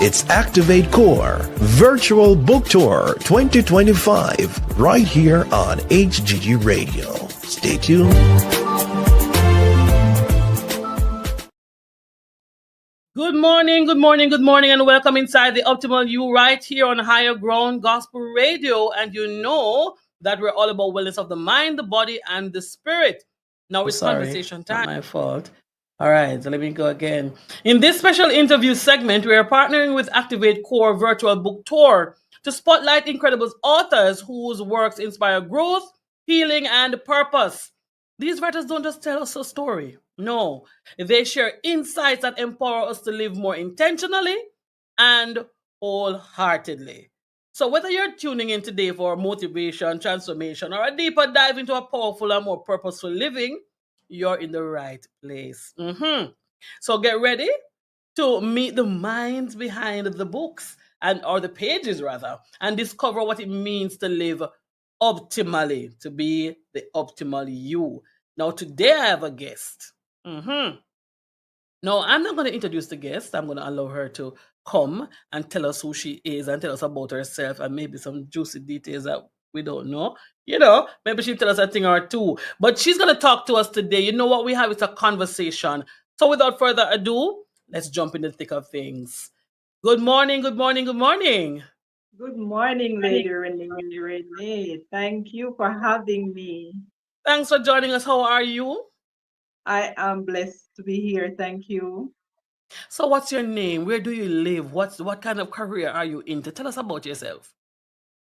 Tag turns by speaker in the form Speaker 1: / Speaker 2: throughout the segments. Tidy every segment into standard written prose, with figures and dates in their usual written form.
Speaker 1: It's Activate Core Virtual Book Tour 2025 right here on HGG Radio. Stay tuned.
Speaker 2: Good morning, good morning, good morning, and welcome inside the Optimal You right here on Higher Ground Gospel Radio. And you know that we're all about wellness of the mind, the body, and the spirit. Now it's conversation time. Not my fault. All right, so let me go again. In this special interview segment, we are partnering with Activate Core Virtual Book Tour to spotlight incredible authors whose works inspire growth, healing, and purpose. These writers don't just tell us a story. No, they share insights that empower us to live more intentionally and wholeheartedly. So, whether you're tuning in today for motivation, transformation, or a deeper dive into a powerful and more purposeful living, you're in the right place. So, get ready to meet the minds behind the books or the pages rather, and discover what it means to live optimally, to be the optimal you. Now, today I have a guest. No, I'm not going to introduce the guest. I'm going to allow her to come and tell us who she is and tell us about herself and maybe some juicy details that we don't know. Maybe she'll tell us a thing or two. But she's going to talk to us today. You know what we have is a conversation. So without further ado, let's jump in the thick of things. Good morning, good morning, good morning.
Speaker 3: Good morning, Lady Renee. Thank you for having me.
Speaker 2: Thanks for joining us. How are you?
Speaker 3: I am blessed to be here. Thank you.
Speaker 2: So what's your name? Where do you live? What kind of career are you into? Tell us about yourself.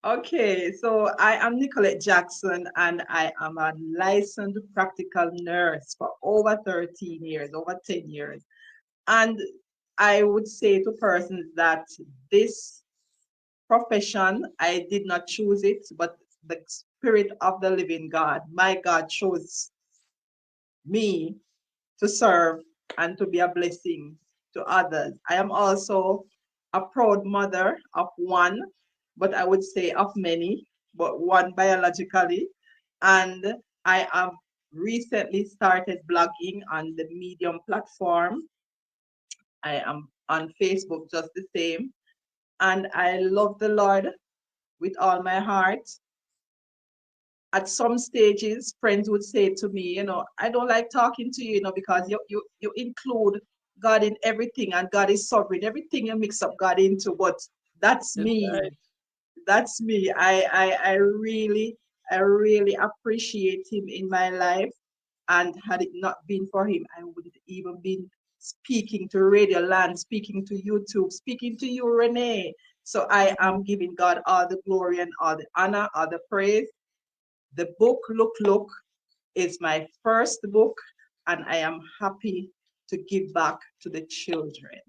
Speaker 3: Okay, so I am Nicolette Jackson and I am a licensed practical nurse for over 13 years, over 10 years. And I would say to persons that this profession, I did not choose it, but the Spirit of the living God, my God, chose me to serve and to be a blessing to others. I am also a proud mother of one, but I would say of many, but one biologically. And I have recently started blogging on the Medium platform. I am on Facebook just the same. And I love the Lord with all my heart. At some stages, friends would say to me, I don't like talking to you, because you include God in everything and God is sovereign. Everything you mix up God into, but that's me.
Speaker 2: Right.
Speaker 3: That's me. I really appreciate him in my life. And had it not been for him, I wouldn't even been speaking to Radio Land, speaking to YouTube, speaking to you, Renee. So I am giving God all the glory and all the honor, all the praise. The book, Look, is my first book, and I am happy to give back to the children.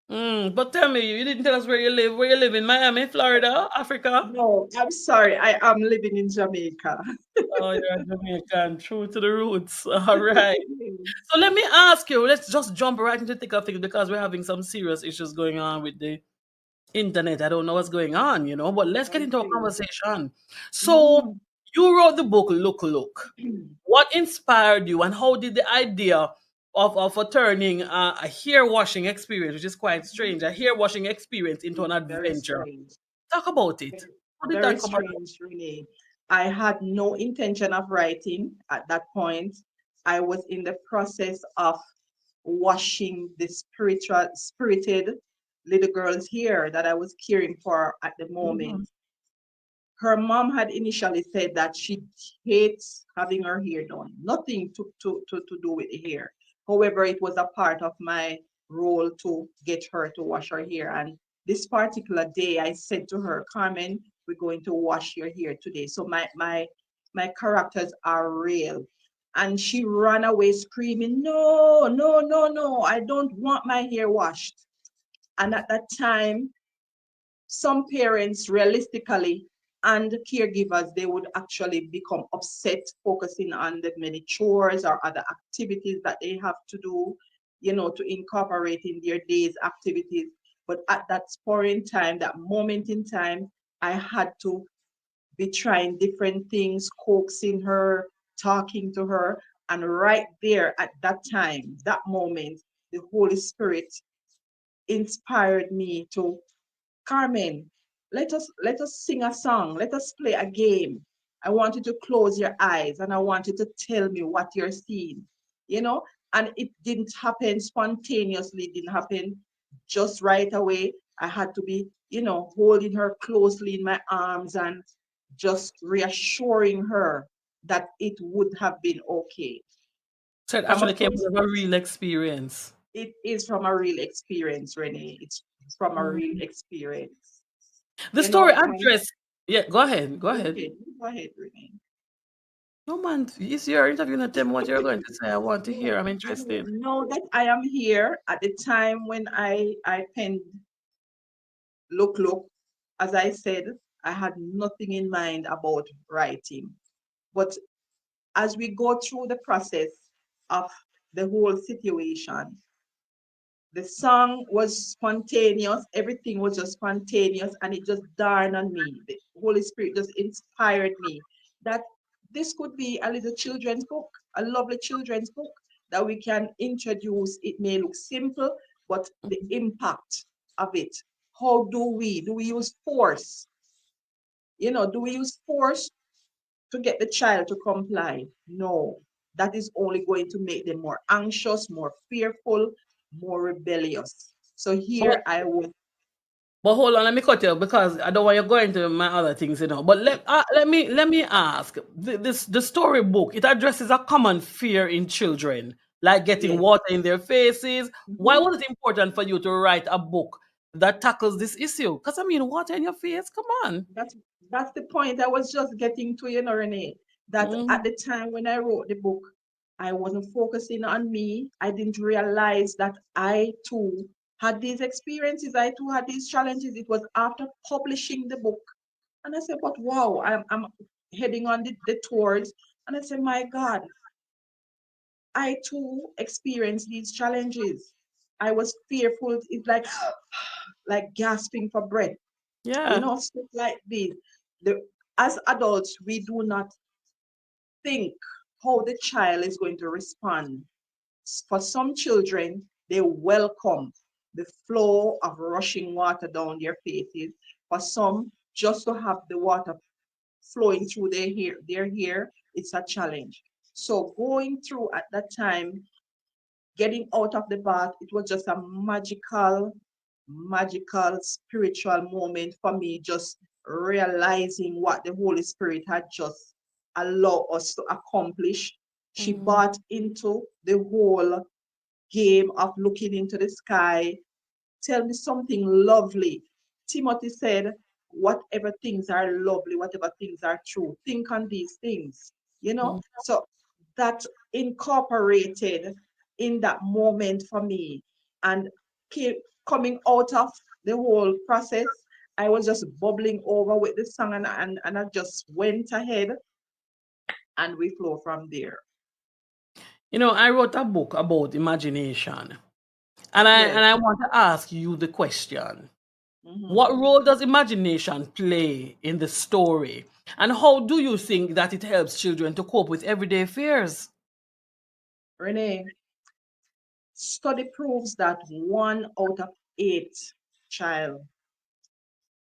Speaker 2: But tell me, you didn't tell us where you live. Where you live in Miami, Florida, Africa?
Speaker 3: No, I'm sorry. I am living in Jamaica.
Speaker 2: Oh, you're a Jamaican, true to the roots. All right. So let me ask you, let's just jump right into the thick of things because we're having some serious issues going on with the internet. I don't know what's going on, but let's get into a
Speaker 3: Okay.
Speaker 2: conversation. So you wrote the book, Look. What inspired you and how did the idea of turning a hair washing experience, which is quite strange, a hair washing experience into an
Speaker 3: Very
Speaker 2: adventure?
Speaker 3: strange.
Speaker 2: Talk about it. How did
Speaker 3: Very
Speaker 2: that come about?
Speaker 3: strange, Renee. I had no intention of writing at that point. I was in the process of washing the spirited little girl's hair that I was caring for at the
Speaker 2: Mhm.
Speaker 3: moment. Her mom had initially said that she hates having her hair done, nothing to do with the hair. However, it was a part of my role to get her to wash her hair. And this particular day, I said to her, Carmen, we're going to wash your hair today. So my characters are real. And she ran away screaming, no, no, no, no, I don't want my hair washed. And at that time, some parents realistically and caregivers, they would actually become upset focusing on the many chores or other activities that they have to do, to incorporate in their day's activities. But at that point in time, that moment in time, I had to be trying different things, coaxing her, talking to her. And right there at that time, that moment, the Holy Spirit inspired me to, Carmen, let us sing a song. Let us play a game. I want you to close your eyes and I want you to tell me what you're seeing. You know, and it didn't happen spontaneously, it didn't happen just right away. I had to be, holding her closely in my arms and just reassuring her that it would have been okay.
Speaker 2: So it
Speaker 3: From a
Speaker 2: actually came
Speaker 3: place,
Speaker 2: from a real experience.
Speaker 3: it is from a real experience, Renee. It's from a real
Speaker 2: Mm.
Speaker 3: experience.
Speaker 2: The
Speaker 3: You
Speaker 2: story
Speaker 3: know, I
Speaker 2: address. Yeah, go ahead. Go ahead.
Speaker 3: okay, go ahead, Renee.
Speaker 2: No man, it's your interview. Not tell me what you're going to say. I want to
Speaker 3: No,
Speaker 2: hear. I'm
Speaker 3: no,
Speaker 2: interested.
Speaker 3: know that I am here at the time when I penned Look. As I said, I had nothing in mind about writing. But as we go through the process of the whole situation, the song was spontaneous, everything was just spontaneous, and it just dawned on me. The Holy Spirit just inspired me that this could be a little children's book, a lovely children's book that we can introduce. It may look simple, but the impact of it. How do we use force? Do we use force to get the child to comply? No, that is only going to make them more anxious, more fearful, more rebellious. So
Speaker 2: But
Speaker 3: here I would,
Speaker 2: But hold on, let me cut you because I don't want you going to my other things, But let me ask the storybook. It addresses a common fear in children, like getting
Speaker 3: yes.
Speaker 2: water in their faces. Why
Speaker 3: Mhm.
Speaker 2: was it important for you to write a book that tackles this issue? Because I mean, water in your face. Come on.
Speaker 3: That's that's the point I was just getting to, Renee. That at
Speaker 2: Mm,
Speaker 3: the time when I wrote the book, I wasn't focusing on me. I didn't realize that I too had these experiences. I too had these challenges. It was after publishing the book. And I said, but wow, I'm heading on the tours. And I said, my God, I too experienced these challenges. I was fearful. It's like gasping for breath,
Speaker 2: yeah.
Speaker 3: stuff like this. The, as adults, we do not think how the child is going to respond. For some children, they welcome the flow of rushing water down their faces. For some, just to have the water flowing through their hair, it's a challenge. So going through at that time, getting out of the bath, it was just a magical spiritual moment for me, just realizing what the Holy Spirit had just allowed us to accomplish. She
Speaker 2: Mm,
Speaker 3: bought into the whole game of looking into the sky. Tell me something lovely. Timothy said, whatever things are lovely, whatever things are true, think on these things.
Speaker 2: mm.
Speaker 3: So that incorporated in that moment for me. And coming out of the whole process, I was just bubbling over with the song, and I just went ahead and we flow from there.
Speaker 2: I wrote a book about imagination, and I
Speaker 3: Yes.
Speaker 2: and I want to ask you the question.
Speaker 3: Mhm.
Speaker 2: What role does imagination play in the story? And how do you think that it helps children to cope with everyday fears?
Speaker 3: Renee, study proves that 1 out of 8 child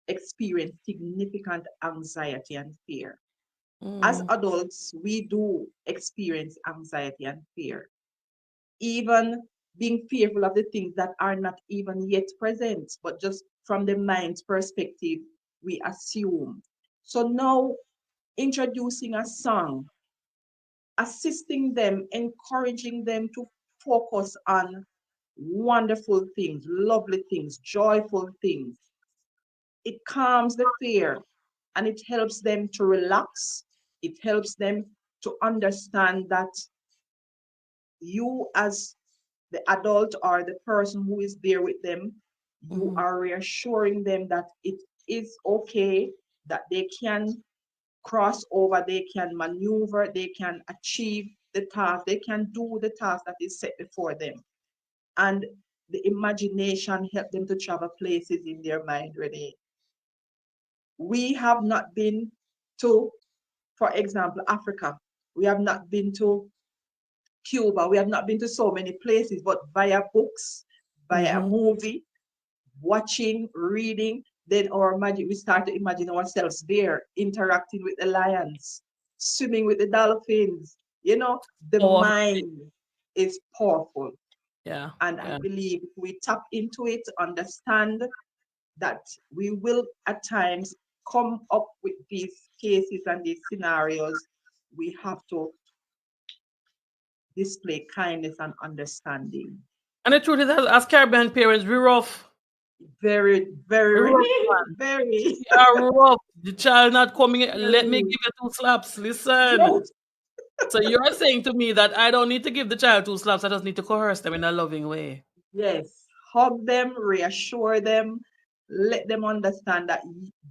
Speaker 3: experience significant anxiety and fear. As
Speaker 2: Mm,
Speaker 3: adults, we do experience anxiety and fear, even being fearful of the things that are not even yet present, but just from the mind's perspective, we assume. So now introducing a song, assisting them, encouraging them to focus on wonderful things, lovely things, joyful things. It calms the fear and it helps them to relax. It helps them to understand that you, as the adult or the person who is there with them, you
Speaker 2: mhm,
Speaker 3: are reassuring them that it is okay, that they can cross over, they can maneuver, they can achieve the task, they can do the task that is set before them. And the imagination help them to travel places in their mind, Renee. We have not been to, for example, Africa. We have not been to Cuba. We have not been to so many places, but via books, via a
Speaker 2: mhm,
Speaker 3: movie, watching, reading, then we start to imagine ourselves there interacting with the lions, swimming with the dolphins. You know, the
Speaker 2: Powerful.
Speaker 3: mind is powerful.
Speaker 2: Yeah.
Speaker 3: And I
Speaker 2: Yeah.
Speaker 3: believe if we tap into it, understand that we will at times come up with these cases and these scenarios, we have to display kindness and understanding.
Speaker 2: And the truth is, as Caribbean parents, we're rough.
Speaker 3: Very, very,
Speaker 2: We're rough,
Speaker 3: Renee,
Speaker 2: man.
Speaker 3: very,
Speaker 2: We are rough. The child not coming in. Let me
Speaker 3: very,
Speaker 2: give you two slaps. Listen.
Speaker 3: yes,
Speaker 2: So you're saying to me that I don't need to give the child two slaps. I just need to coerce them in a loving way.
Speaker 3: yes. Hug them, reassure them, let them understand that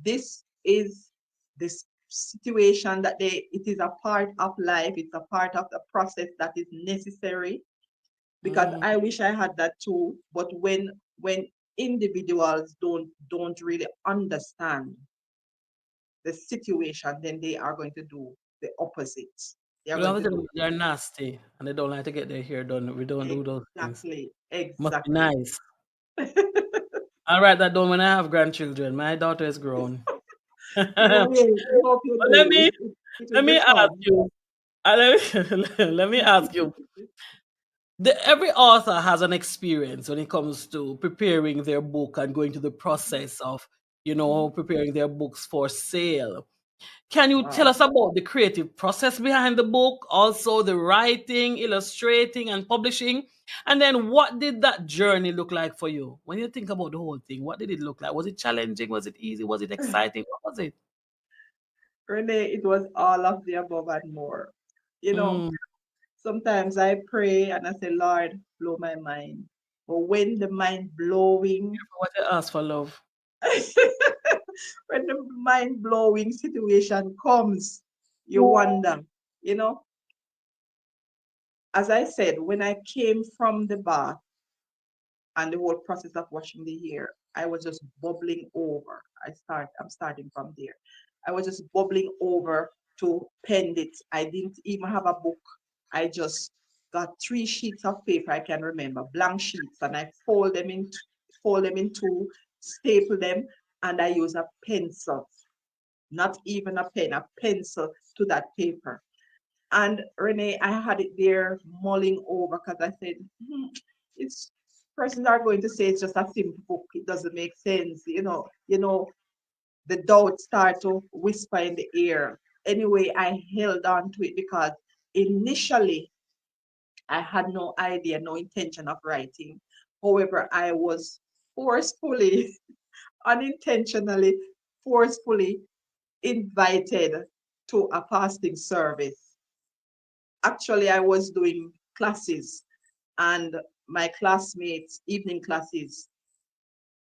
Speaker 3: this is this situation that it is a part of life, it's a part of the process that is necessary. Because
Speaker 2: Mm.
Speaker 3: I wish I had that too, but when individuals don't really understand the situation, then they are going to do the opposite. They are
Speaker 2: We don't
Speaker 3: going
Speaker 2: have
Speaker 3: to
Speaker 2: to tell
Speaker 3: do
Speaker 2: them they're nasty and they don't like to get their hair done. We don't do those things.
Speaker 3: exactly,
Speaker 2: Must be
Speaker 3: exactly.
Speaker 2: nice. I'll write that down when I have grandchildren. My daughter is grown.
Speaker 3: You
Speaker 2: But
Speaker 3: will. I hope you
Speaker 2: let
Speaker 3: do.
Speaker 2: me
Speaker 3: It will
Speaker 2: let
Speaker 3: be
Speaker 2: me ask
Speaker 3: fun.
Speaker 2: you. Let me ask you. Every author has an experience when it comes to preparing their book and going through the process of, preparing their books for sale. Can you tell
Speaker 3: Wow.
Speaker 2: us about the creative process behind the book, also the writing, illustrating, and publishing? And then what did that journey look like for you? When you think about the whole thing, what did it look like? Was it challenging? Was it easy? Was it exciting? What was it?
Speaker 3: Renee, it was all of the above and more. You know,
Speaker 2: Mm,
Speaker 3: sometimes I pray and I say, Lord, blow my mind. But when the mind blowing,
Speaker 2: what you asked for, love.
Speaker 3: when the mind blowing situation comes, you wonder, you know, as I said, when I came from the bath and the whole process of washing the hair, I was just bubbling over. I'm starting from there. I was just bubbling over to pen it. I didn't even have a book. I just got 3 sheets of paper I can remember, blank sheets, and I fold them in two, staple them, and I use a pencil, not even a pen, a pencil to that paper. And Renee, I had it there mulling over because I said, it's persons are going to say it's just a simple book. It doesn't make sense. The doubts start to whisper in the ear. Anyway, I held on to it because initially I had no idea, no intention of writing. However, I was forcefully, unintentionally, forcefully invited to a fasting service. Actually, I was doing classes and my classmates, evening classes,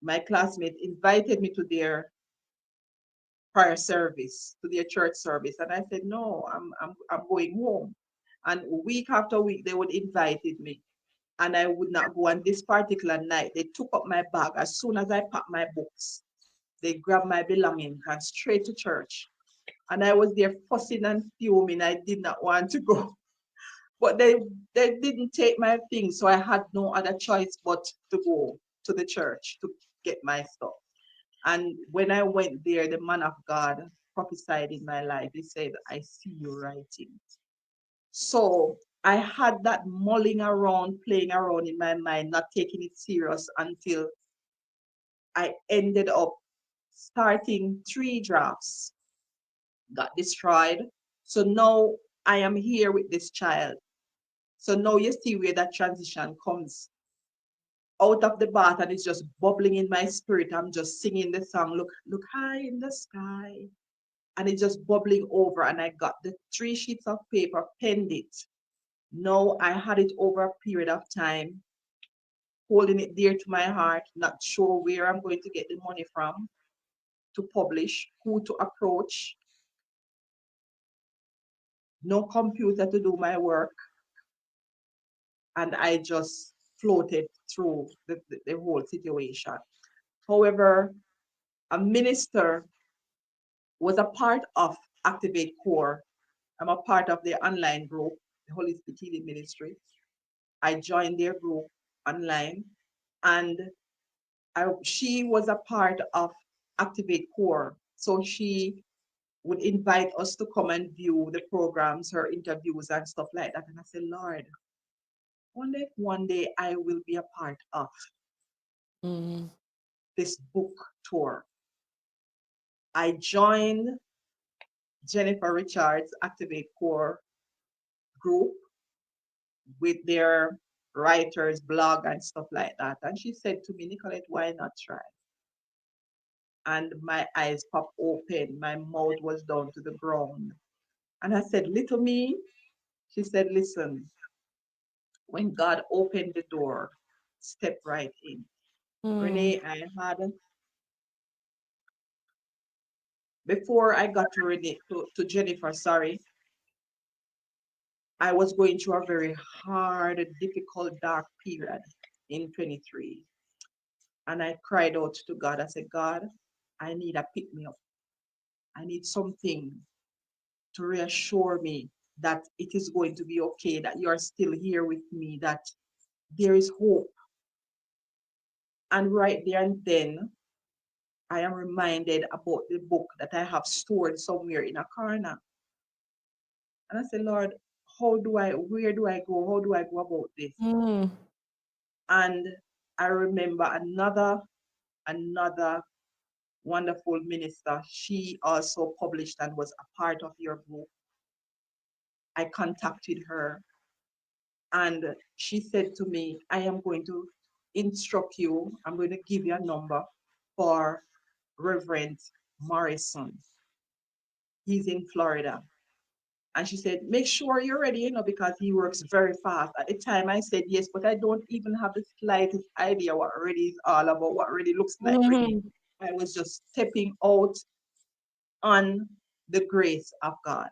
Speaker 3: my classmates invited me to their prayer service, to their church service. And I said, no, I'm going home. And week after week, they would invited me and I would not go. And this particular night, they took up my bag. As soon as I packed my books, they grabbed my belongings and straight to church. And I was there fussing and fuming. I did not want to go. But they didn't take my things, so I had no other choice but to go to the church to get my stuff. And when I went there, the man of God prophesied in my life. He said, I see you writing. So I had that mulling around, playing around in my mind, not taking it serious until I ended up starting 3 drafts, got destroyed. So now I am here with this child. So now you see where that transition comes out of the bath and it's just bubbling in my spirit. I'm just singing the song, look high in the sky. And it's just bubbling over. And I got the 3 sheets of paper, penned it. Now I had it over a period of time, holding it dear to my heart, not sure where I'm going to get the money from to publish, who to approach, no computer to do my work. And I just floated through the whole situation. However, a minister was a part of Activate Core. I'm a part of their online group, the Holy Spirit Healing Ministry. I joined their group online, and she was a part of Activate Core. So she would invite us to come and view the programs, her interviews and stuff like that. And I said, Lord, one day I will be a part of this book tour. I joined Jennifer Richards' Activate Core group with their writers blog and stuff like that. And she said to me, Nicolette, why not try? And my eyes popped open. My mouth was down to the ground. And I said, little me, she said, listen, when God opened the door, step right in. Renee, I had, before I got to Renee, to Jennifer, sorry, I was going through a very hard, difficult, dark period in 23. And I cried out to God. I said, God, I need a pick me up. I need something to reassure me that it is going to be okay, that you are still here with me, that there is hope. And right there and then, I am reminded about the book that I have stored somewhere in a corner. And I said, Lord, where do I go? How do I go about this? And I remember another wonderful minister. She also published and was a part of your book. I contacted her and she said to me, I am going to instruct you. I'm going to give you a number for Reverend Morrison. He's in Florida. And she said, make sure you're ready, because he works very fast. At the time I said yes, but I don't even have the slightest idea what ready is all about, what ready looks like. Ready. I was just stepping out on the grace of God.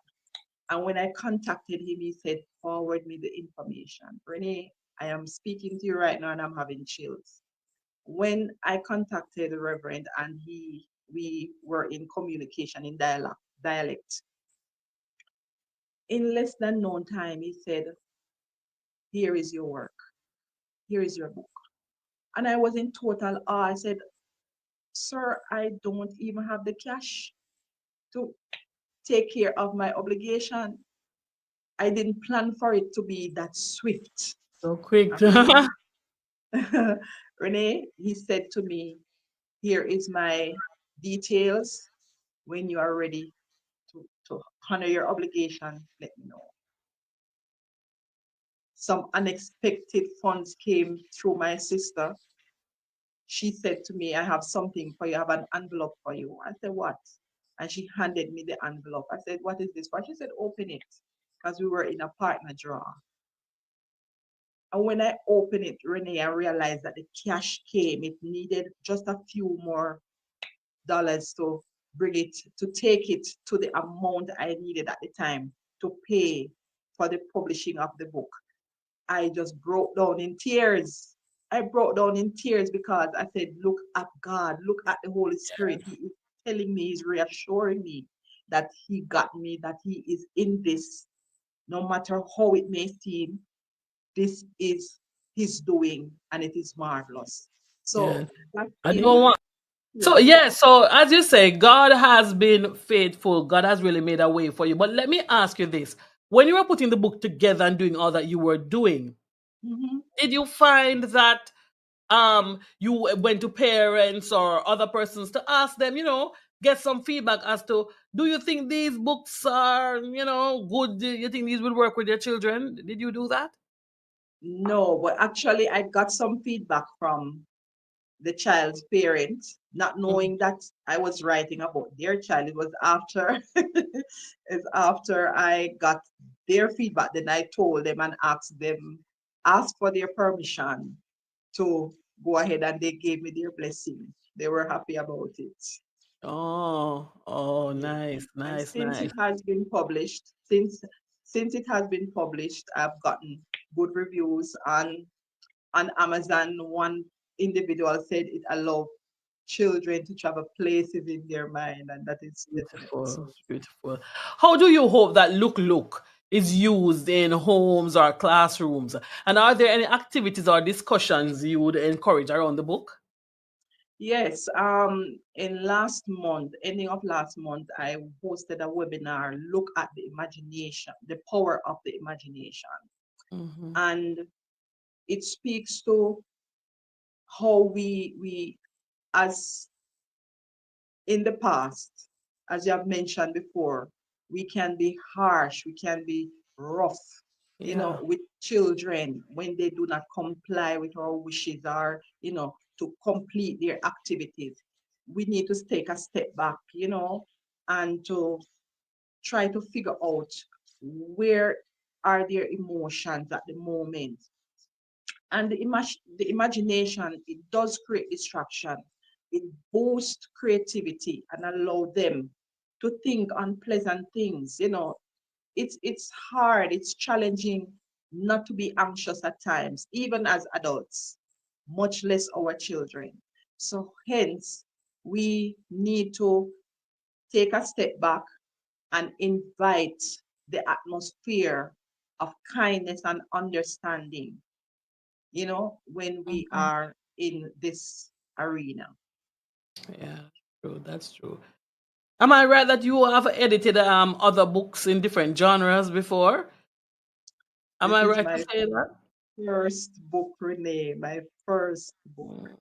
Speaker 3: And when I contacted him, he said, forward me the information. Renee, I am speaking to you right now and I'm having chills. When I contacted the Reverend and we were in communication in dialect, in less than no time, he said, here is your work. Here is your book. And I was in total awe. I said, sir, I don't even have the cash to take care of my obligation. I didn't plan for it to be that swift.
Speaker 2: So quick.
Speaker 3: Renee, he said to me, here is my details. When you are ready to honor your obligation, let me know. Some unexpected funds came through my sister. She said to me, I have something for you. I have an envelope for you. I said, what? And she handed me the envelope. I said, what is this for? She said, open it, because we were in a partner draw. And when I opened it, Renee, I realized that the cash came. It needed just a few more dollars to take it to the amount I needed at the time to pay for the publishing of the book. I just broke down in tears. I broke down in tears because I said, look at God, look at the Holy Spirit. He is telling me, he's reassuring me that he got me, that he is in this. No matter how it may seem, this is his doing and it is marvelous. So
Speaker 2: I don't want. So so as you say, God has been faithful. God has really made a way for you. But let me ask you this: when you were putting the book together and doing all that you were doing, did you find that you went to parents or other persons to ask them, get some feedback as to, do you think these books are, good? Do you think these will work with your children? Did you do that?
Speaker 3: No, but actually I got some feedback from the child's parents, not knowing that I was writing about their child. It was after it's after I got their feedback. Then I told them and asked for their permission to go ahead, and they gave me their blessing. They were happy about it.
Speaker 2: Oh,
Speaker 3: Yeah.
Speaker 2: nice,
Speaker 3: And
Speaker 2: nice,
Speaker 3: since
Speaker 2: nice.
Speaker 3: it has been published, since it has been published, I've gotten good reviews on Amazon. One individual said it allows children to travel places in their mind, and that is definitely
Speaker 2: Beautiful,
Speaker 3: so.
Speaker 2: beautiful. How do you hope that look is used in homes or classrooms? And are there any activities or discussions you would encourage around the book?
Speaker 3: Yes, in last month, ending of last month, I hosted a webinar, Look at the Imagination, the Power of the Imagination.
Speaker 2: Mm-hmm.
Speaker 3: And it speaks to how we as in the past, as you have mentioned before, we can be harsh, we can be rough,
Speaker 2: Yeah.
Speaker 3: with children when they do not comply with our wishes or, to complete their activities. We need to take a step back, and to try to figure out where are their emotions at the moment. And the imagination, it does create distraction. It boosts creativity and allow them to think unpleasant things. It's hard, it's challenging not to be anxious at times, even as adults, much less our children. So hence, we need to take a step back and invite the atmosphere of kindness and understanding, when we
Speaker 2: Mm-hmm.
Speaker 3: are in this arena.
Speaker 2: Yeah, true. That's true. Am I right that you have edited other books in different genres before? Am
Speaker 3: This
Speaker 2: I
Speaker 3: is
Speaker 2: right to
Speaker 3: my
Speaker 2: say that?
Speaker 3: first book, Renee, my first book.
Speaker 2: Mm,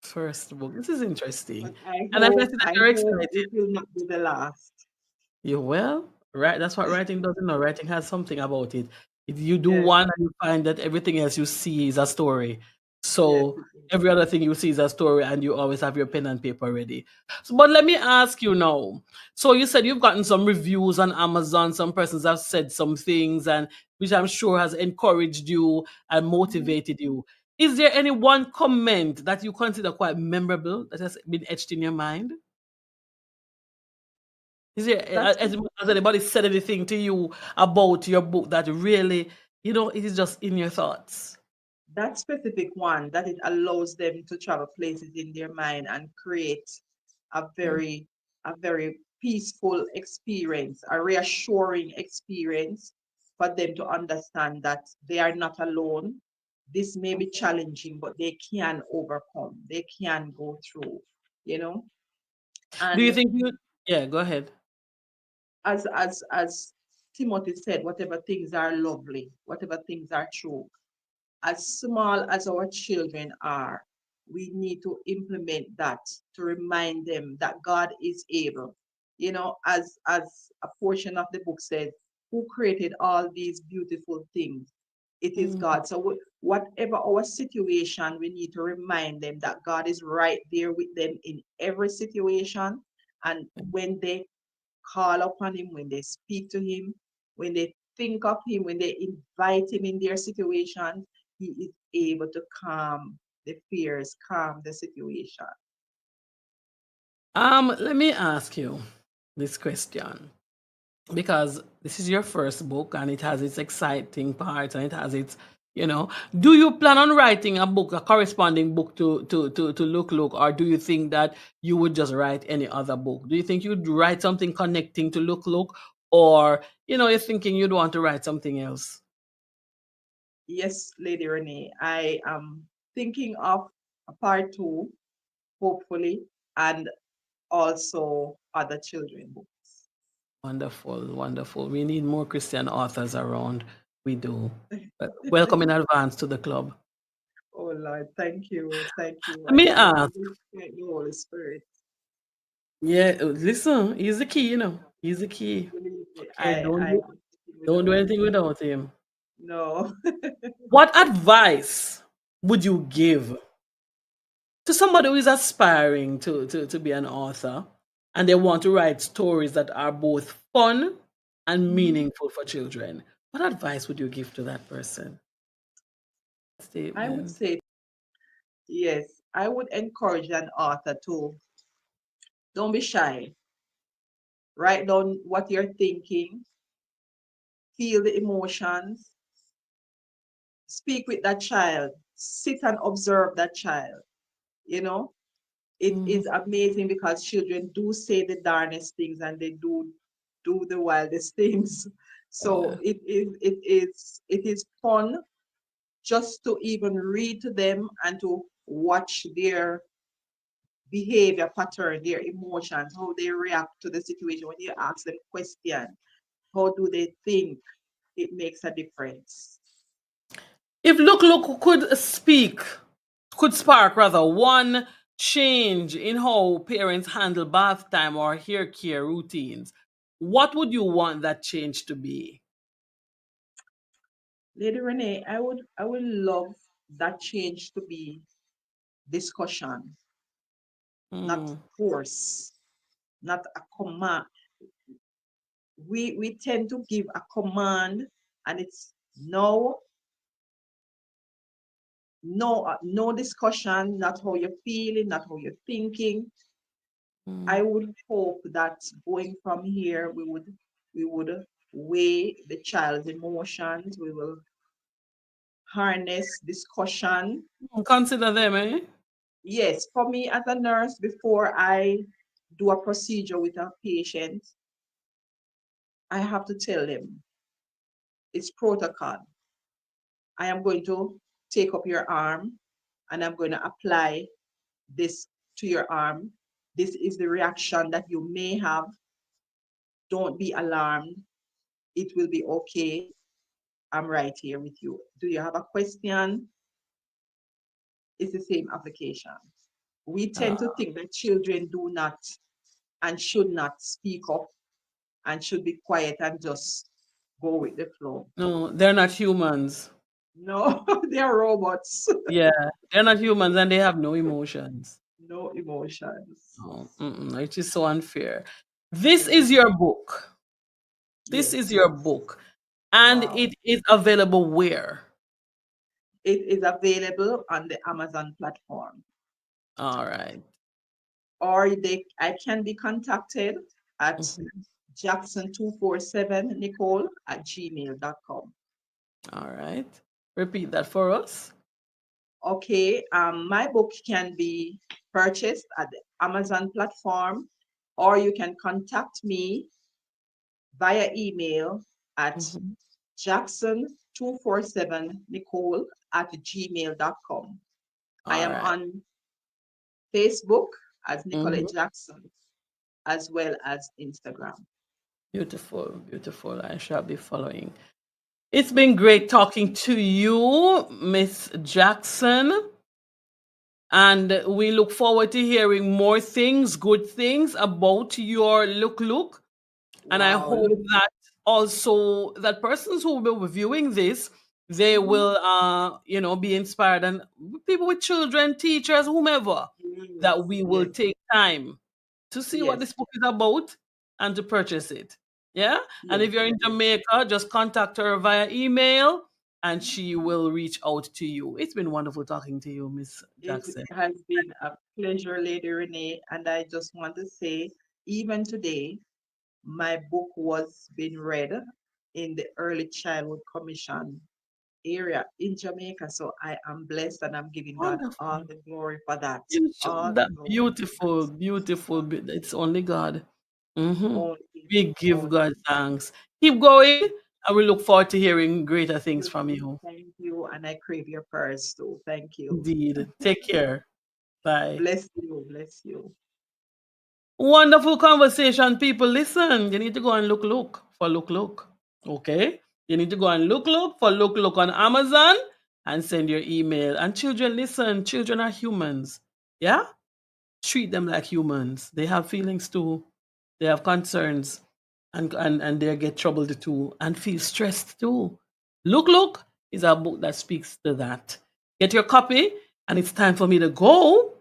Speaker 2: first book. This is
Speaker 3: But
Speaker 2: interesting.
Speaker 3: I
Speaker 2: And I can
Speaker 3: hope,
Speaker 2: see that
Speaker 3: I
Speaker 2: you're
Speaker 3: hope
Speaker 2: excited.
Speaker 3: it will not be the last.
Speaker 2: You well, right? That's what writing does. Writing has something about it. You do
Speaker 3: Yes,
Speaker 2: one and you find that everything else you see is a story.
Speaker 3: yes,
Speaker 2: So
Speaker 3: it is.
Speaker 2: every other thing you see is a story, and you always have your pen and paper ready. So, but let me ask you now. So you said you've gotten some reviews on Amazon. Some persons have said some things, and which I'm sure has encouraged you and
Speaker 3: Mhm.
Speaker 2: motivated you. Is there any one comment that you consider quite memorable that has been etched in your mind? Is there
Speaker 3: That's
Speaker 2: has anybody said anything to you about your book that really, it is just in your thoughts?
Speaker 3: that specific one that it allows them to travel places in their mind and create a
Speaker 2: Mm,
Speaker 3: very a very peaceful experience, a reassuring experience for them to understand that they are not alone. This may be challenging, but they can overcome, they can go through, you know
Speaker 2: Do you
Speaker 3: and
Speaker 2: think you? Yeah, go ahead.
Speaker 3: as Timothy said, whatever things are lovely, whatever things are true, as small as our children are, we need to implement that to remind them that God is able. As a portion of the book says, who created all these beautiful things? It is
Speaker 2: Mm,
Speaker 3: God. So whatever our situation, we need to remind them that God is right there with them in every situation. And when they call upon him, when they speak to him, when they think of him, when they invite him in their situation, he is able to calm the fears, calm the situation.
Speaker 2: Let me ask you this question, because this is your first book and it has its exciting parts and it has its, do you plan on writing a book, a corresponding book to Look, or do you think that you would just write any other book? Do you think you'd write something connecting to Look, or you're thinking you'd want to write something else?
Speaker 3: Yes, Lady Renee, I am thinking of a part two, hopefully, and also other children books.
Speaker 2: Wonderful, wonderful. We need more Christian authors around. We do. But welcome in advance to the club.
Speaker 3: Oh Lord, thank you, thank you.
Speaker 2: Let
Speaker 3: I
Speaker 2: me
Speaker 3: thank
Speaker 2: ask.
Speaker 3: you, thank the Holy Spirit.
Speaker 2: Yeah, listen, he's the key, He's the key.
Speaker 3: Believe me,
Speaker 2: Okay,
Speaker 3: I am speaking with the
Speaker 2: don't do
Speaker 3: Holy
Speaker 2: anything
Speaker 3: Spirit.
Speaker 2: without him.
Speaker 3: No.
Speaker 2: What advice would you give to somebody who is aspiring to be an author and they want to write stories that are both fun and
Speaker 3: Mhm.
Speaker 2: meaningful for children? What advice would you give to that person?
Speaker 3: I would
Speaker 2: Statement.
Speaker 3: say, yes, I would encourage an author to don't be shy. Write down what you're thinking, feel the emotions, speak with that child, sit and observe that child. You know, it
Speaker 2: Mhm.
Speaker 3: is amazing because children do say the darnest things and they do the wildest things. So
Speaker 2: Yeah.
Speaker 3: it is fun just to even read to them and to watch their behavior pattern, their emotions, how they react to the situation. When you ask them questions, how do they think? It makes a difference.
Speaker 2: If look could spark rather one change in how parents handle bath time or hair care routines, what would you want that change to be?
Speaker 3: Lady Renee, I would love that change to be discussion, not
Speaker 2: Mm,
Speaker 3: force, not a command. We tend to give a command, and it's no discussion, not how you're feeling, not how you're thinking. I
Speaker 2: mm.
Speaker 3: would hope that going from here, we would weigh the child's emotions. We will harness discussion.
Speaker 2: Consider them, eh?
Speaker 3: Yes, for me as a nurse, before I do a procedure with a patient, I have to tell them it's protocol. I am going to take up your arm and I'm going to apply this to your arm. This is the reaction that you may have. Don't be alarmed. It will be okay. I'm right here with you. Do you have a question? It's the same application. We tend to
Speaker 2: Uh,
Speaker 3: think that children do not and should not speak up and should be quiet and just go with the flow.
Speaker 2: no, they're not humans.
Speaker 3: No, they are robots.
Speaker 2: Yeah, they're not humans and they have no emotions.
Speaker 3: No emotions.
Speaker 2: Oh, it is so unfair. This is
Speaker 3: Mm,
Speaker 2: your book. This is
Speaker 3: yes.
Speaker 2: your book. And
Speaker 3: Wow.
Speaker 2: it is available where?
Speaker 3: It is available on the Amazon platform.
Speaker 2: All right.
Speaker 3: Or I can be contacted at
Speaker 2: Mhm.
Speaker 3: jackson247nicole@gmail.com.
Speaker 2: All right. Repeat that for us.
Speaker 3: Okay, my book can be purchased at the Amazon platform, or you can contact me via email at
Speaker 2: Mhm.
Speaker 3: jackson247nicole@gmail.com. I
Speaker 2: All
Speaker 3: am
Speaker 2: right.
Speaker 3: on Facebook as
Speaker 2: Mhm.
Speaker 3: Nicolette Jackson, as well as Instagram.
Speaker 2: Beautiful, beautiful. I shall be following. It's been great talking to you, Miss Jackson. And we look forward to hearing more things, good things about your look. And I
Speaker 3: Wow,
Speaker 2: hope
Speaker 3: look.
Speaker 2: that also that persons who will be viewing this, they
Speaker 3: Mhm.
Speaker 2: will be inspired, and people with children, teachers, whomever, that
Speaker 3: Yes,
Speaker 2: we will
Speaker 3: yes,
Speaker 2: take time to see what
Speaker 3: yes,
Speaker 2: this book is about and to purchase it. Yeah. And
Speaker 3: yes,
Speaker 2: if you're in
Speaker 3: yes.
Speaker 2: Jamaica, just contact her via email and she will reach out to you. It's been wonderful talking to you, Miss
Speaker 3: It
Speaker 2: Jackson.
Speaker 3: has been a pleasure, Lady Renee, and I just want to say, even today, my book was being read in the Early Childhood Commission area in Jamaica. So I am blessed and I'm giving God all
Speaker 2: Wonderful.
Speaker 3: the glory for that.
Speaker 2: You
Speaker 3: All
Speaker 2: should,
Speaker 3: the
Speaker 2: that
Speaker 3: glory for
Speaker 2: beautiful, beautiful.
Speaker 3: that.
Speaker 2: It's only God. Hmm.
Speaker 3: Only Him,
Speaker 2: We give
Speaker 3: only
Speaker 2: God
Speaker 3: Him.
Speaker 2: thanks. Keep going, and we look forward to hearing greater things from you.
Speaker 3: Thank you, and I crave your prayers too. Thank you.
Speaker 2: Indeed. Take care. Bye.
Speaker 3: Bless you, bless you.
Speaker 2: Wonderful conversation, people. Listen, you need to go and look for look. Okay? You need to go and look for look on Amazon and send your email. And children, listen, children are humans. Yeah? Treat them like humans. They have feelings too. They have concerns and they get troubled too and feel stressed too. Look is a book that speaks to that. Get your copy, and it's time for me to go.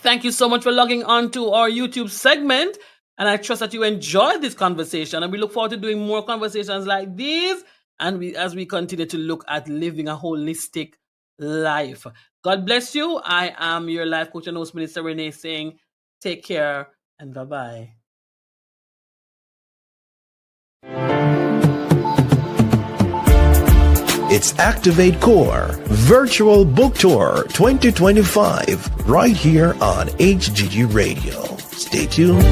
Speaker 2: Thank you so much for logging on to our YouTube segment. And I trust that you enjoyed this conversation. And we look forward to doing more conversations like these. And as we continue to look at living a holistic life. God bless you. I am your life coach and host, Minister Renee, saying take care and bye bye.
Speaker 1: It's Activate Core Virtual Book Tour 2025 right here on HGG Radio. Stay tuned.